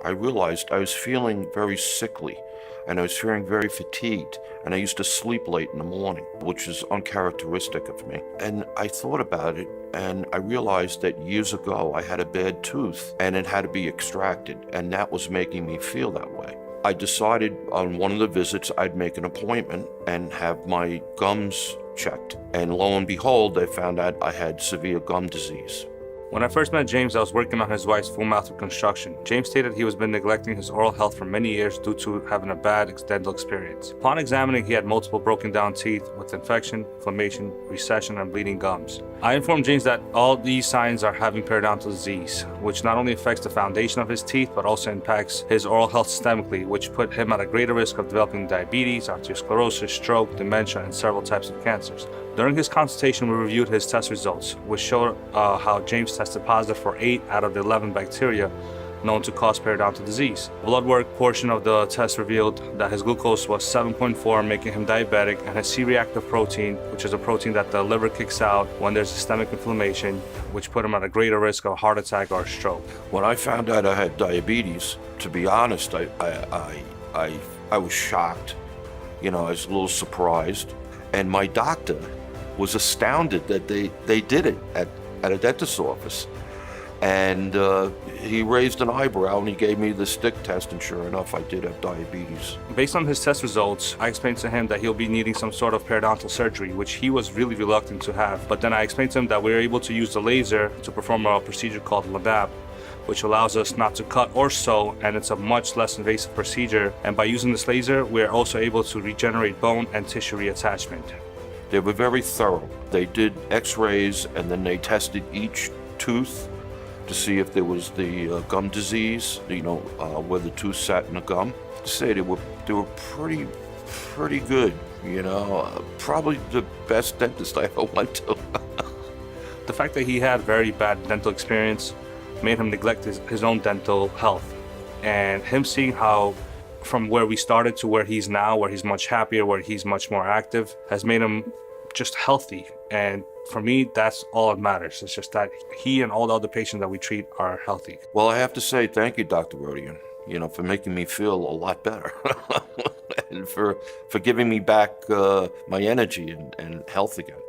I realized I was feeling very sickly and I was feeling very fatigued, and I used to sleep late in the morning, which is uncharacteristic of me. And I thought about it, and I realized that years ago I had a bad tooth and it had to be extracted, and that was making me feel that way. I decided on one of the visits I'd make an appointment and have my gums checked, and lo and behold, they found out I had severe gum disease. When I first met James, I was working on his wife's full mouth reconstruction. James stated he was been neglecting his oral health for many years due to having a bad dental experience. Upon examining, he had multiple broken down teeth with infection, inflammation, recession, and bleeding gums. I informed James that all these signs are having periodontal disease, which not only affects the foundation of his teeth, but also impacts his oral health systemically, which put him at a greater risk of developing diabetes, osteosclerosis, stroke, dementia, and several types of cancers. During his consultation, we reviewed his test results, which showed how James tested positive for 8 out of the 11 bacteria known to cause periodontal disease. The blood work portion of the test revealed that his glucose was 7.4, making him diabetic, and his C-reactive protein, which is a protein that the liver kicks out when there's systemic inflammation, which put him at a greater risk of a heart attack or a stroke. When I found out I had diabetes, to be honest, I was shocked. I was a little surprised, and my doctor was astounded that they did it at a dentist's office. And he raised an eyebrow and he gave me the stick test, and sure enough, I did have diabetes. Based on his test results, I explained to him that he'll be needing some sort of periodontal surgery, which he was really reluctant to have. But then I explained to him that we were able to use the laser to perform a procedure called LANAP, which allows us not to cut or sew, and it's a much less invasive procedure. And by using this laser, we're also able to regenerate bone and tissue reattachment. They were very thorough. They did x-rays and then they tested each tooth to see if there was the gum disease, where the tooth sat in the gum. To say they were pretty good, probably the best dentist I ever went to. The fact that he had very bad dental experience made him neglect his own dental health. And him seeing how from where we started to where he's now, where he's much happier, where he's much more active, has made him just healthy. And for me, that's all that matters. It's just that he and all the other patients that we treat are healthy. Well, I have to say thank you, Dr. Rodian, for making me feel a lot better and for giving me back my energy and health again.